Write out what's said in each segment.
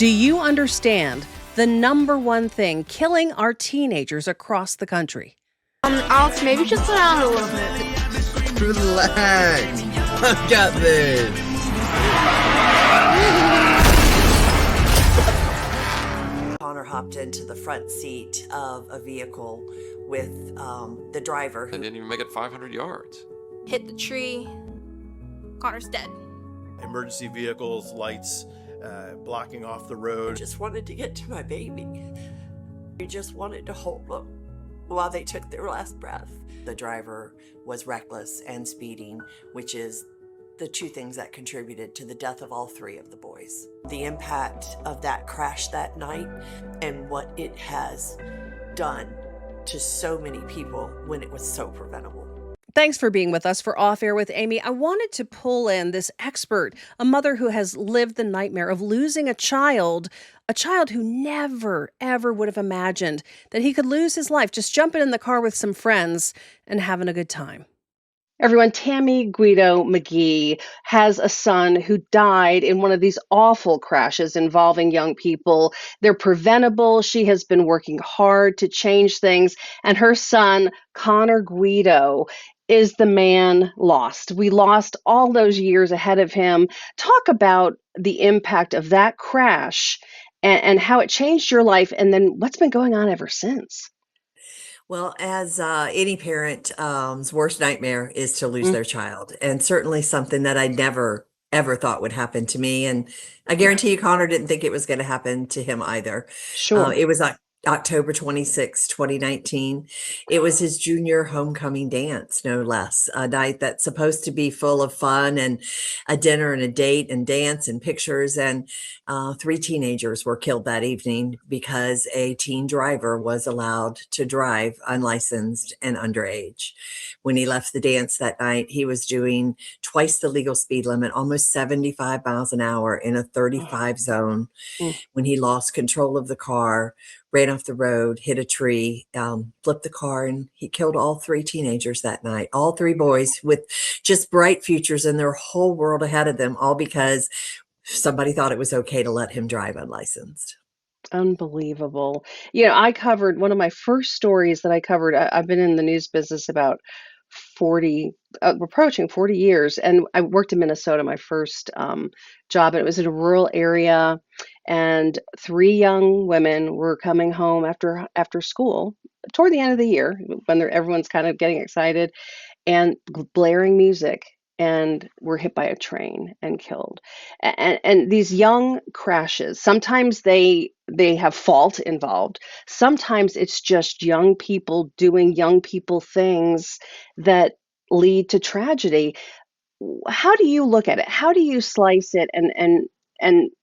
Do you understand the number one thing killing our teenagers across the country? Alex, maybe just sit down a little bit. Relax. I've got this. Connor hopped into the front seat of a vehicle with the driver. And didn't even make it 500 yards. Hit the tree. Connor's dead. Emergency vehicles, lights, blocking off the road. Just wanted to get to my baby. We just wanted to hold them while they took their last breath. The driver was reckless and speeding, which is the two things that contributed to the death of all three of the boys. The impact of that crash that night and what it has done to so many people when it was so preventable. Thanks for being with us for Off Air with Amy. I wanted to pull in this expert, a mother who has lived the nightmare of losing a child who never, ever would have imagined that he could lose his life just jumping in the car with some friends and having a good time. Everyone, Tammy, Guido, McGee has a son who died in one of these awful crashes involving young people. They're preventable. She has been working hard to change things. And her son, Connor Guido, is the man lost. We lost all those years ahead of him. Talk about the impact of that crash and how it changed your life and then what's been going on ever since. Well, as any parent's worst nightmare is to lose their child, and certainly something that I never, ever thought would happen to me. And I guarantee you, Connor didn't think it was going to happen to him either. Sure. It was October 26, 2019. It was his junior homecoming dance, no less. A night that's supposed to be full of fun and a dinner and a date and dance and pictures. And three teenagers were killed that evening because a teen driver was allowed to drive unlicensed and underage. When he left the dance that night, he was doing twice the legal speed limit, almost 75 miles an hour in a 35 zone. When he lost control of the car, ran off the road, hit a tree, flipped the car, and he killed all three teenagers that night. All three boys with just bright futures and their whole world ahead of them, all because somebody thought it was okay to let him drive unlicensed. Unbelievable. I covered one of my first stories that I covered. I've been in the news business about 40, approaching 40 years. And I worked in Minnesota, my first job, and it was in a rural area. And three young women were coming home after school toward the end of the year when everyone's kind of getting excited and blaring music, and were hit by a train and killed. And these young crashes, sometimes they have fault involved. Sometimes it's just young people doing young people things that lead to tragedy. How do you look at it? How do you slice it and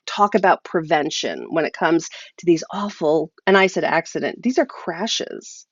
talk about prevention when it comes to these awful, and I said accident, these are crashes?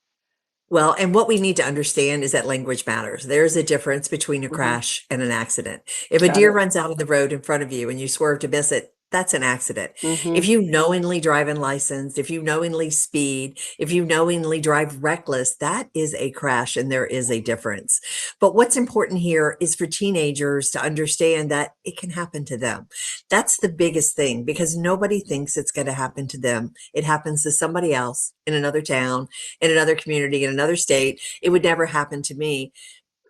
Well, and what we need to understand is that language matters. There's a difference between a crash and an accident. If a deer runs out of the road in front of you and you swerve to miss it, that's an accident. If you knowingly drive unlicensed, if you knowingly speed, if you knowingly drive reckless, that is a crash and there is a difference. But what's important here is for teenagers to understand that it can happen to them. That's the biggest thing, because nobody thinks it's going to happen to them. It happens to somebody else in another town, in another community, in another state. It would never happen to me.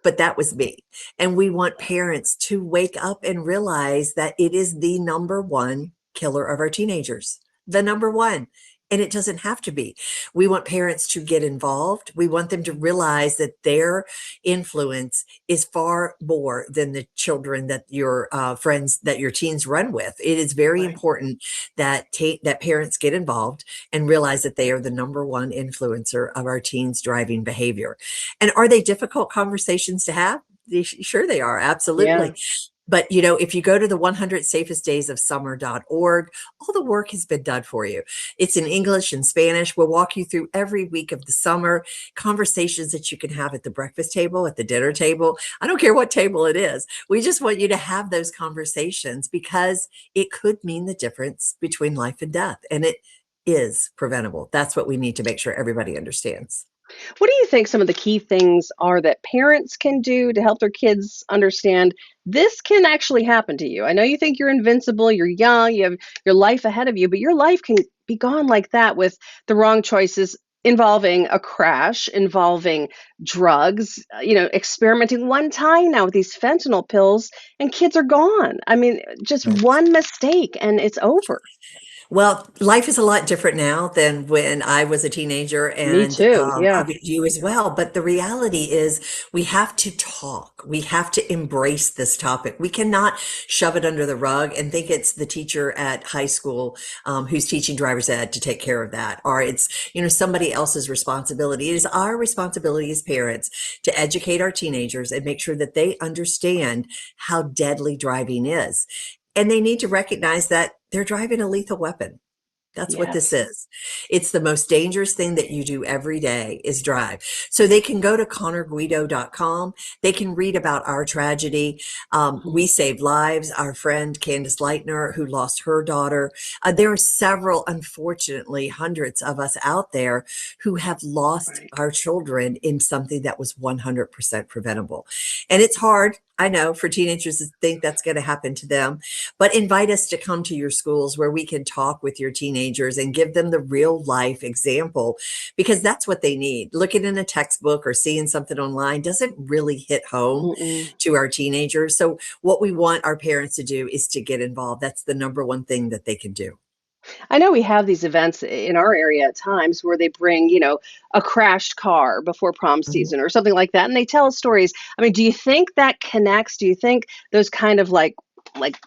But that was me. And we want parents to wake up and realize that it is the number one killer of our teenagers, the number one. And it doesn't have to be. We want parents to get involved. We want them to realize that their influence is far more than the children that your friends, that your teens run with. It is very important that that parents get involved and realize that they are the number one influencer of our teens' driving behavior. And are they difficult conversations to have? Sure they are. Absolutely. Yeah. But, if you go to the 100safestdaysofsummer.org, all the work has been done for you. It's in English and Spanish. We'll walk you through every week of the summer, conversations that you can have at the breakfast table, at the dinner table. I don't care what table it is. We just want you to have those conversations because it could mean the difference between life and death. And it is preventable. That's what we need to make sure everybody understands. What do you think some of the key things are that parents can do to help their kids understand this can actually happen to you? I know you think you're invincible, you're young, you have your life ahead of you, but your life can be gone like that with the wrong choices involving a crash, involving drugs, experimenting one time now with these fentanyl pills, and kids are gone. I mean, just one mistake and it's over. Well, life is a lot different now than when I was a teenager, Me and too. Yeah. probably you as well. But the reality is, we have to talk. We have to embrace this topic. We cannot shove it under the rug and think it's the teacher at high school who's teaching driver's ed to take care of that, or it's somebody else's responsibility. It is our responsibility as parents to educate our teenagers and make sure that they understand how deadly driving is. And they need to recognize that they're driving a lethal weapon. That's what this Yes. is. It's the most dangerous thing that you do every day is drive. So they can go to connorguido.com. They can read about our tragedy. We saved lives. Our friend Candace Leitner, who lost her daughter. There are several, unfortunately, hundreds of us out there who have lost Right. our children in something that was 100% preventable. And it's hard, I know, for teenagers to think that's going to happen to them, but invite us to come to your schools where we can talk with your teenagers and give them the real life example, because that's what they need. Looking in a textbook or seeing something online doesn't really hit home Mm-mm. to our teenagers. So what we want our parents to do is to get involved. That's the number one thing that they can do. I know we have these events in our area at times where they bring, a crashed car before prom Mhm. season or something like that, and they tell stories. I mean, do you think that connects? Do you think those kind of like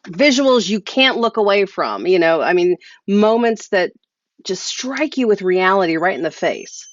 visuals you can't look away from, I mean, moments that just strike you with reality right in the face?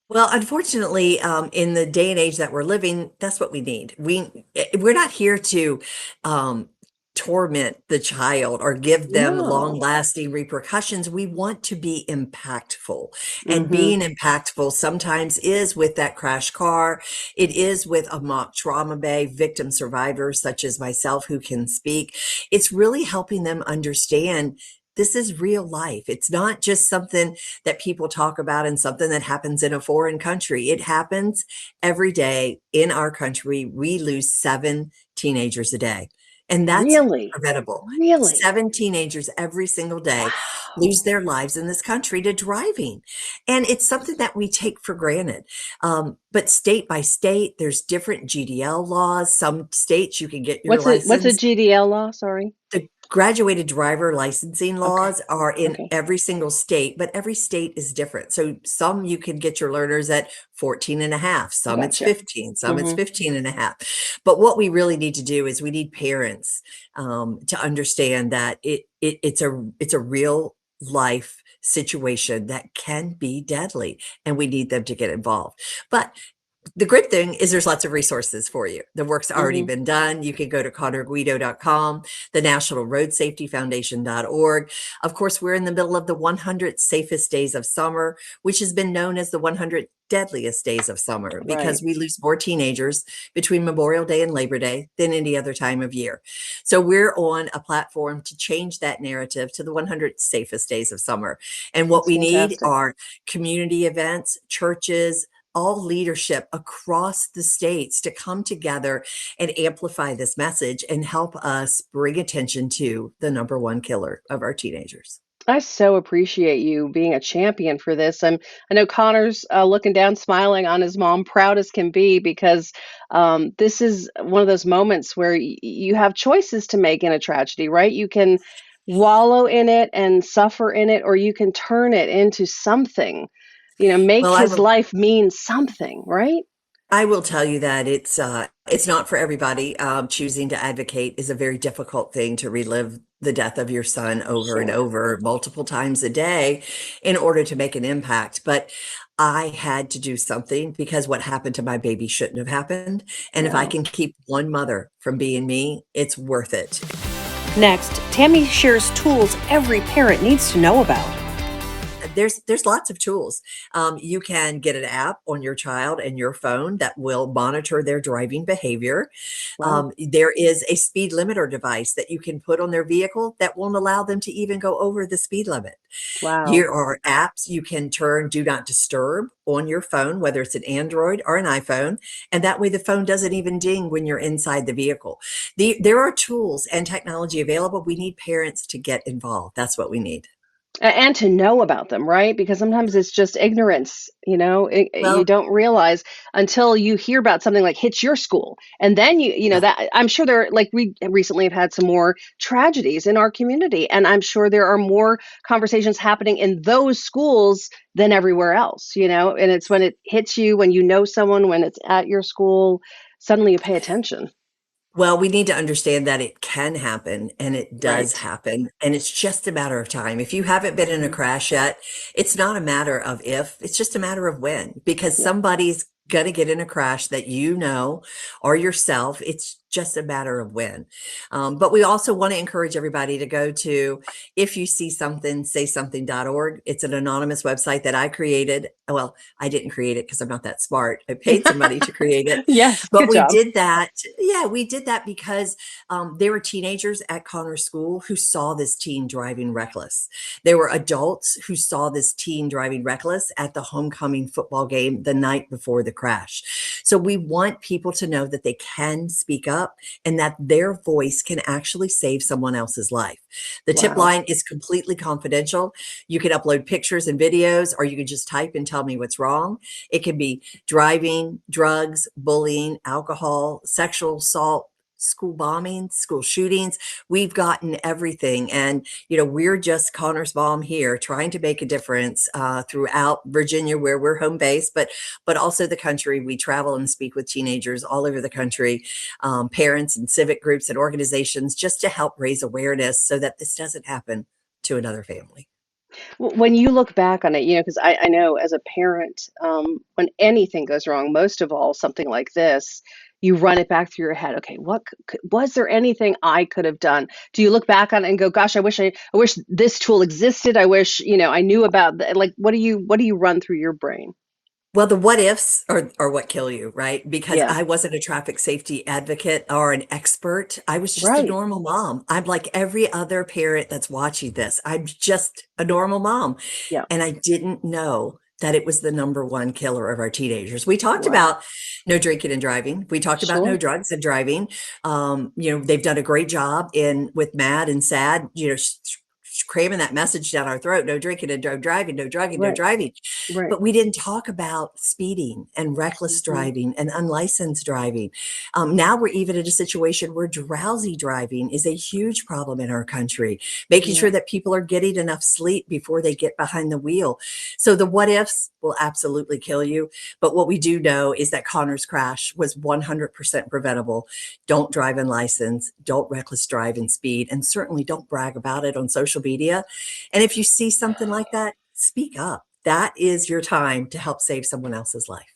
Well, unfortunately, in the day and age that we're living, that's what we need. We're not here to um, torment the child or give them No. long-lasting repercussions. We want to be impactful, and Mhm. being impactful sometimes is with that crash car. It is with a mock trauma bay victim survivors such as myself who can speak. It's really helping them understand. This is real life. It's not just something that people talk about and something that happens in a foreign country. It happens every day in our country. We lose 7 teenagers a day, and that's Really? preventable. Really? 7 teenagers every single day lose Wow. their lives in this country to driving. And it's something that we take for granted. But state by state, there's different GDL laws. Some states you can get your What's a license. GDL law? Sorry. The graduated driver licensing Okay. laws are in Okay. every single state, but every state is different. So some you can get your learners at 14 and a half, some it's Gotcha. 15, some it's Mhm. 15 and a half. But what we really need to do is we need parents to understand that it's a real life situation that can be deadly, and we need them to get involved. But the great thing is there's lots of resources for you. The work's already Mhm. been done. You can go to connorguido.com, the National Road Safety Foundation.org. Of course, we're in the middle of the 100 safest days of summer, which has been known as the 100 deadliest days of summer Right. because we lose more teenagers between Memorial Day and Labor Day than any other time of year. So we're on a platform to change that narrative to the 100 safest days of summer. And what That's we need fantastic. are community events, churches, all leadership across the states to come together and amplify this message and help us bring attention to the number one killer of our teenagers. I so appreciate you being a champion for this. I know Connor's looking down, smiling on his mom, proud as can be, because this is one of those moments where you have choices to make in a tragedy, right? You can wallow in it and suffer in it, or you can turn it into something, make Well, I his will life mean something, right? I will tell you that it's not for everybody. Choosing to advocate is a very difficult thing to relive the death of your son over and Sure. over multiple times a day in order to make an impact. But I had to do something because what happened to my baby shouldn't have happened. And if I No. can keep one mother from being me, it's worth it. Next, Tammy shares tools every parent needs to know about. there's lots of tools. You can get an app on your child and your phone that will monitor their driving behavior. Wow. There is a speed limiter device that you can put on their vehicle that won't allow them to even go over the speed limit. Wow. Here are apps you can turn do not disturb on your phone, whether it's an Android or an iPhone, and that way the phone doesn't even ding when you're inside the vehicle. There are tools and technology available. We need parents to get involved. That's what we need. And to know about them, right? Because sometimes it's just ignorance, you Well, don't realize until you hear about something like hits your school. And then yeah. that I'm sure there, like we recently have had some more tragedies in our community. And I'm sure there are more conversations happening in those schools than everywhere else, and it's when it hits you, when you know someone, when it's at your school, suddenly you pay attention. Well, we need to understand that it can happen and it does Right. happen. And it's just a matter of time. If you haven't been in a Mhm. crash yet, it's not a matter of if, it's just a matter of when, because Yeah. somebody's going to get in a crash that or yourself. It's just a matter of when. But we also want to encourage everybody to go to if you see something, say something.org. It's an anonymous website that I created. Well, I didn't create it because I'm not that smart. I paid somebody to create it. Yes. But Good we job. did that. Yeah, we did that because there were teenagers at Connor School who saw this teen driving reckless. There were adults who saw this teen driving reckless at the homecoming football game the night before the crash. So we want people to know that they can speak up and that their voice can actually save someone else's life. The tip Wow. line is completely confidential. You can upload pictures and videos, or you can just type and tell me what's wrong. It can be driving, drugs, bullying, alcohol, sexual assault, school bombings, school shootings. We've gotten everything. And, we're just Connor's Mom here trying to make a difference throughout Virginia, where we're home base, but also the country. We travel and speak with teenagers all over the country, parents and civic groups and organizations, just to help raise awareness so that this doesn't happen to another family. When you look back on it, because I know as a parent, when anything goes wrong, most of all, something like this, you run it back through your head. Okay, was there anything I could have done? Do you look back on it and go, "Gosh, I wish this tool existed. I wish, I knew about that." Like, what do you run through your brain? Well, the what ifs are what kill you, right? Because Yeah, I wasn't a traffic safety advocate or an expert. I was just a right. normal mom. I'm like every other parent that's watching this. I'm just a normal mom. Yeah. And I didn't know that it was the number one killer of our teenagers. We talked Wow. about no drinking and driving. We talked about no Sure. drugs and driving. They've done a great job in with Mad and Sad, cramming that message down our throat: no drinking and no driving, no drugging, no Right. driving. Right. But we didn't talk about speeding and reckless Hmm. driving and unlicensed driving. Now we're even in a situation where drowsy driving is a huge problem in our country, making Yeah. sure that people are getting enough sleep before they get behind the wheel. So the what ifs will absolutely kill you. But what we do know is that Connor's crash was 100% preventable. Don't drive unlicensed, don't reckless drive and speed, and certainly don't brag about it on social media. And if you see something like that, speak up. That is your time to help save someone else's life.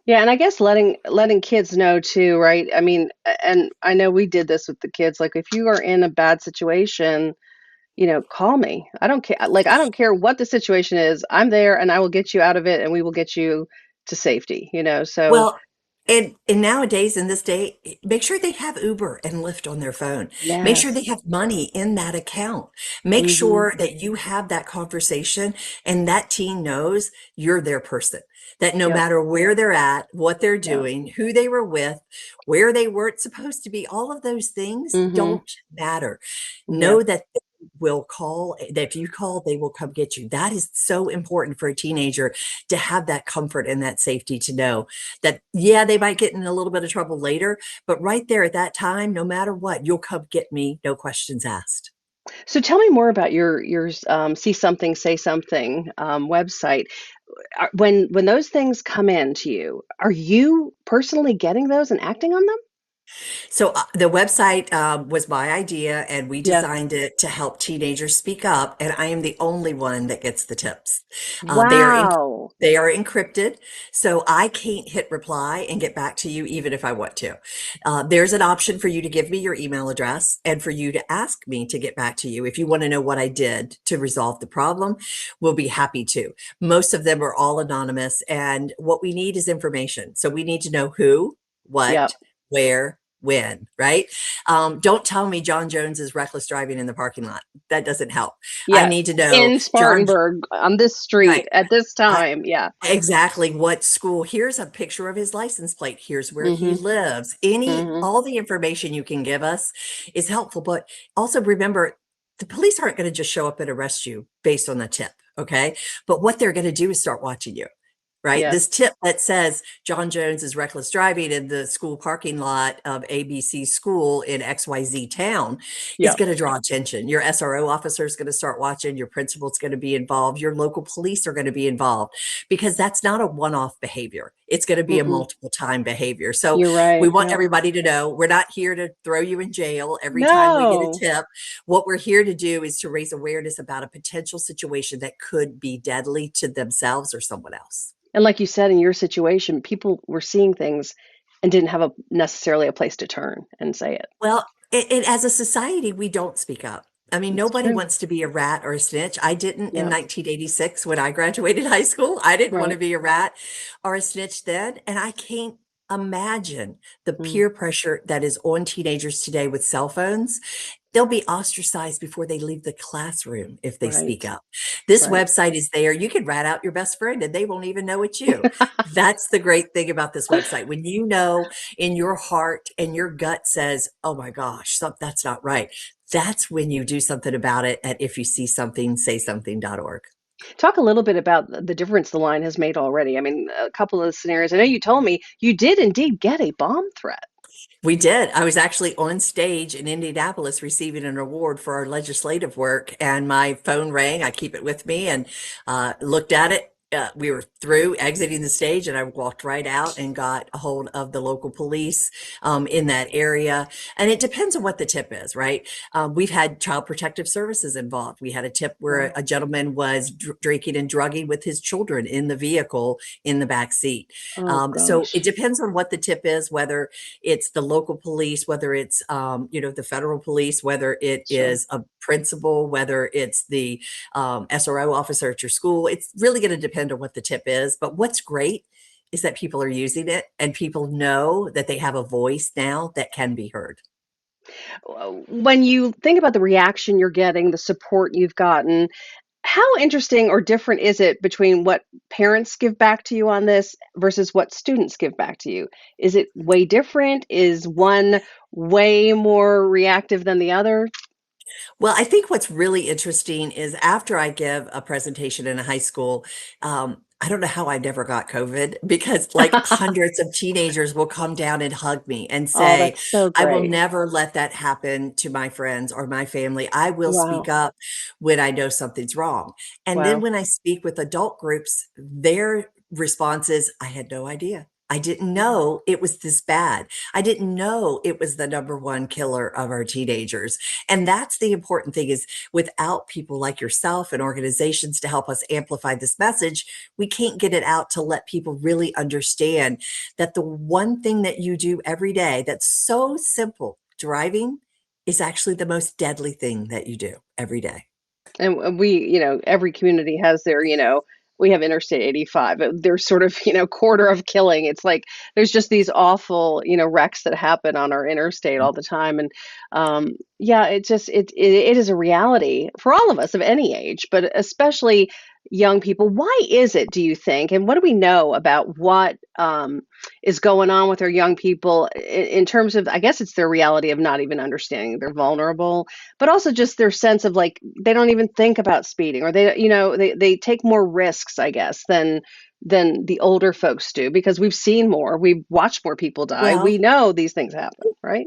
Yeah, and I guess letting kids know too, right? I mean, and I know we did this with the kids. Like, if you are in a bad situation, call me. I don't care. Like, I don't care what the situation is. I'm there and I will get you out of it and we will get you to safety. So, Well, and nowadays in this day, make sure they have Uber and Lyft on their phone. Make sure yes. they have money in that account. Make Hmm. sure that you have that conversation and that teen knows you're their person. That no Yep. matter where they're at, what they're Yep. doing, who they were with, where they weren't supposed to be, all of those things Hmm. don't matter. Yep. Know that they will call, that if you call, they will come get you. That is so important for a teenager to have that comfort and that safety to know that, yeah, they might get in a little bit of trouble later, but right there at that time, no matter what, you'll come get me, no questions asked. So tell me more about your see something, say something website. When those things come in to you, are you personally getting those and acting on them? So the website was my idea, and we Yeah. designed it to help teenagers speak up. And I am the only one that gets the tips. They are Wow. they are encrypted, so I can't hit reply and get back to you even if I want to. There's an option for you to give me your email address and for you to ask me to get back to you. If you want to know what I did to resolve the problem, we'll be happy to. Most of them are all anonymous, and what we need is information. So we need to know who, Yep. what, where, when, right? Don't tell me John Jones is reckless driving in the parking lot. That doesn't help. I Yeah. need to know In John, Spartanburg on this right? street at this time. Yeah. Exactly what school. Here's a picture of his license plate. Here's where he Mm-hmm. lives. Mm-hmm. All the information you can give us is helpful. But also remember, the police aren't going to just show up and arrest you based on the tip. Okay. But what they're going to do is start watching you. Right. This Yes. tip that says John Jones is reckless driving in the school parking lot of ABC school in XYZ town is Yep. going to draw attention. Your SRO officer is going to start watching. Your principal's going to be involved. Your local police are going to be involved because that's not a one-off behavior. It's going to be a Mm-mm. multiple time behavior. So You're we right. want Yep. everybody to know we're not here to throw you in jail every time we get a No. tip. What we're here to do is to raise awareness about a potential situation that could be deadly to themselves or someone else. And like you said, in your situation, people were seeing things and didn't have a necessarily a place to turn and say it. Well, as a society, we don't speak up. I mean, It's nobody true. wants to be a rat or a snitch. I didn't in Yep. 1986 when I graduated high school. I didn't want to Right. be a rat or a snitch then. And I can't imagine the Mm. peer pressure that is on teenagers today with cell phones. They'll be ostracized before they leave the classroom if they speak Right. up. This Right. website is there. You can rat out your best friend and they won't even know it's you. That's the great thing about this website. When you know in your heart and your gut says, oh my gosh, that's not right. That's when you do something about it at if you see something, say something.org. Talk a little bit about the difference the line has made already. I mean, a couple of the scenarios. I know you told me you did indeed get a bomb threat. We did. I was actually on stage in Indianapolis receiving an award for our legislative work, and my phone rang. I keep it with me and looked at it. We were through exiting the stage, and I walked right out and got a hold of the local police in that area. And it depends on what the tip is, right? We've had Child Protective Services involved. We had a tip where Wow. a gentleman was drinking and drugging with his children in the vehicle in the back seat. Oh So it gosh. depends on what the tip is, whether it's the local police, whether it's the federal police, whether it Sure. is a principal, whether it's the SRO officer at your school. It's really going to depend on what the tip is. But what's great is that people are using it and people know that they have a voice now that can be heard. When you think about the reaction you're getting, the support you've gotten, how interesting or different is it between what parents give back to you on this versus what students give back to you? Is it way different? Is one way more reactive than the other? Well, I think what's really interesting is after I give a presentation in a high school, I don't know how I never got COVID because like hundreds of teenagers will come down and hug me and Oh, say, that's so I will great. never let that happen to my friends or my family. I will speak Wow. up when I know something's wrong. And then Wow. when I speak with adult groups, their response is, I had no idea. I didn't know it was this bad. I didn't know it was the number one killer of our teenagers. And that's the important thing is without people like yourself and organizations to help us amplify this message, we can't get it out to let people really understand that the one thing that you do every day that's so simple, driving, is actually the most deadly thing that you do every day. And we, every community has their, we have Interstate 85. There's sort of, quarter of killing. It's like there's just these awful, wrecks that happen on our interstate all the time. And yeah, it is a reality for all of us of any age, but especially young people. Why is it, do you think? And what do we know about what is going on with our young people in terms of, I guess it's their reality of not even understanding they're vulnerable, but also just their sense of like they don't even think about speeding, or they take more risks, I guess, than the older folks do because we've seen more, we've watched more people die, Well, we know these things happen, right?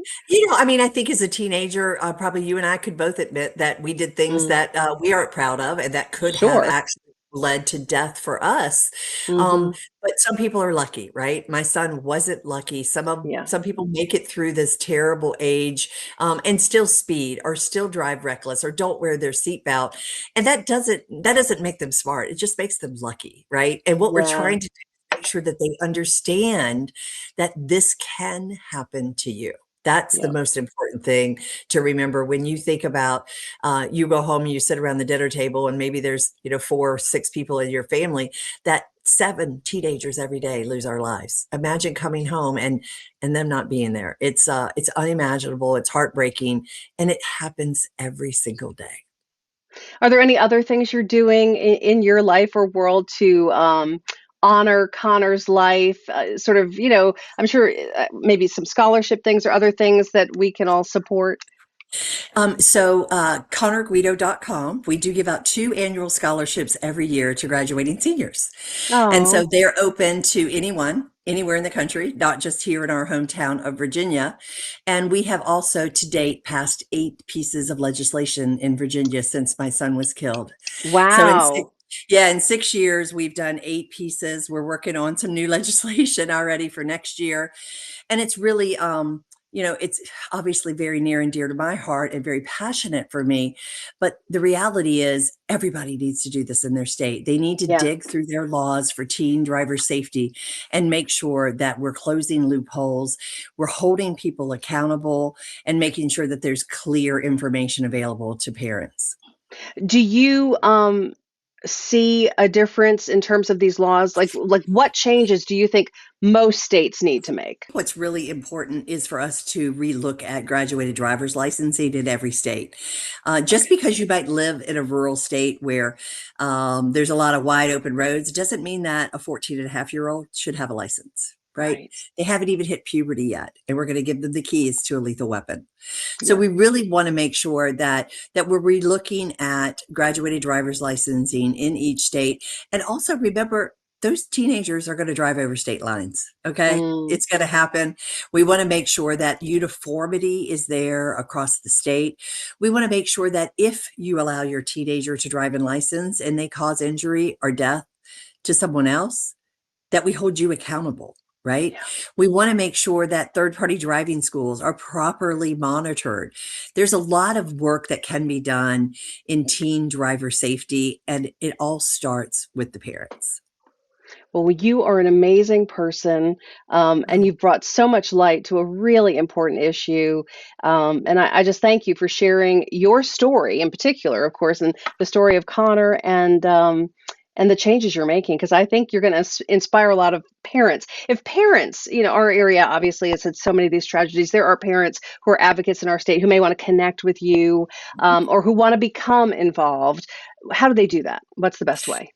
I mean, I think as a teenager, probably you and I could both admit that we did things Mm, that we aren't proud of and that could have sure. actually led to death for us. Hmm. But some people are lucky, right? My son wasn't lucky. Yeah. Some people make it through this terrible age, and still speed or still drive reckless or don't wear their seatbelt. And that doesn't make them smart. It just makes them lucky, right? And what we're Yeah. trying to do is make sure that they understand that this can happen to you. That's the Yeah. most important thing to remember when you think about, you go home and you sit around the dinner table and maybe there's, 4 or 6 people in your family, that 7 teenagers every day lose our lives. Imagine coming home and them not being there. It's unimaginable. It's heartbreaking, and it happens every single day. Are there any other things you're doing in your life or world to honor Connor's life? Sort of, I'm sure maybe some scholarship things or other things that we can all support. ConnorGuido.com, we do give out 2 annual scholarships every year to graduating seniors. And Oh, so they're open to anyone, anywhere in the country, not just here in our hometown of Virginia. And we have also to date passed 8 pieces of legislation in Virginia since my son was killed. So wow. in 6 years, we've done 8 pieces. We're working on some new legislation already for next year. And it's really, it's obviously very near and dear to my heart and very passionate for me. But the reality is, everybody needs to do this in their state. They need to Yeah. dig through their laws for teen driver safety and make sure that we're closing loopholes, we're holding people accountable, and making sure that there's clear information available to parents. Do you see a difference in terms of these laws? Like what changes do you think most states need to make? What's really important is for us to relook at graduated driver's licensing in every state. Just Okay. because you might live in a rural state where there's a lot of wide open roads doesn't mean that a 14 and a half year old should have a license, right? Right. They haven't even hit puberty yet, and we're going to give them the keys to a lethal weapon. So Yeah. we really want to make sure that we're relooking at graduated driver's licensing in each state. And also remember, those teenagers are going to drive over state lines. Okay. Mm, It's going to happen. We want to make sure that uniformity is there across the state. We want to make sure that if you allow your teenager to drive in license and they cause injury or death to someone else, that we hold you accountable, right? yeah. We want to make sure that third party driving schools are properly monitored. There's a lot of work that can be done in teen driver safety, and it all starts with the parents. Well, you are an amazing person, and you've brought so much light to a really important issue. And I just thank you for sharing your story in particular, of course, and the story of Connor and the changes you're making, because I think you're going to inspire a lot of parents. If parents, our area obviously has had so many of these tragedies, there are parents who are advocates in our state who may want to connect with you, or who want to become involved. How do they do that? What's the best way?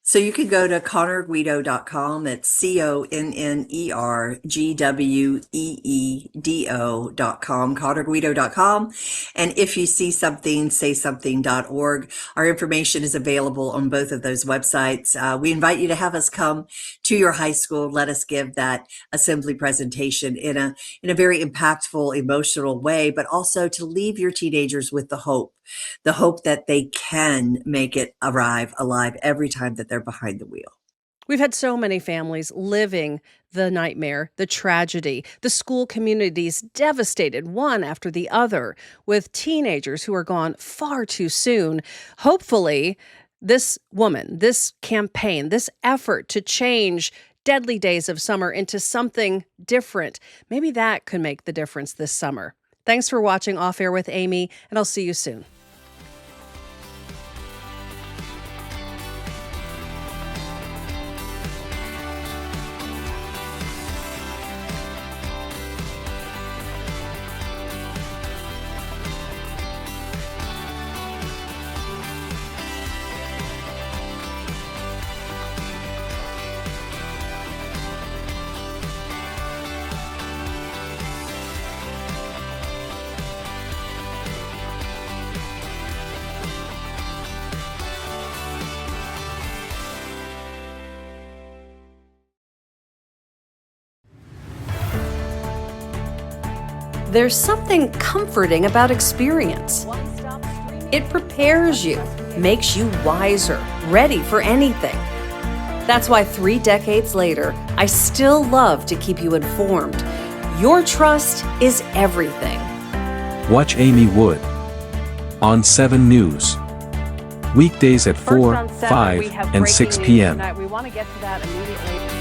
So you can go to ConnorGuido.com. That's ConnerGuido.com, ConnorGuido.com. And if you see something, say something.org. Our information is available on both of those websites. We invite you to have us come to your high school. Let us give that assembly presentation in a very impactful, emotional way, but also to leave your teenagers with the hope that they can make it arrive alive every time that they're behind the wheel. We've had so many families living the nightmare, the tragedy, the school communities devastated one after the other, with teenagers who are gone far too soon. Hopefully, this woman, this campaign, this effort to change deadly days of summer into something different, maybe that could make the difference this summer. Thanks for watching Off Air with Amy, and I'll see you soon. There's something comforting about experience. It prepares you, makes you wiser, ready for anything. That's why 3 decades later, I still love to keep you informed. Your trust is everything. Watch Amy Wood on 7 News. Weekdays at 4, 5, and 6 p.m. We want to get to that immediately.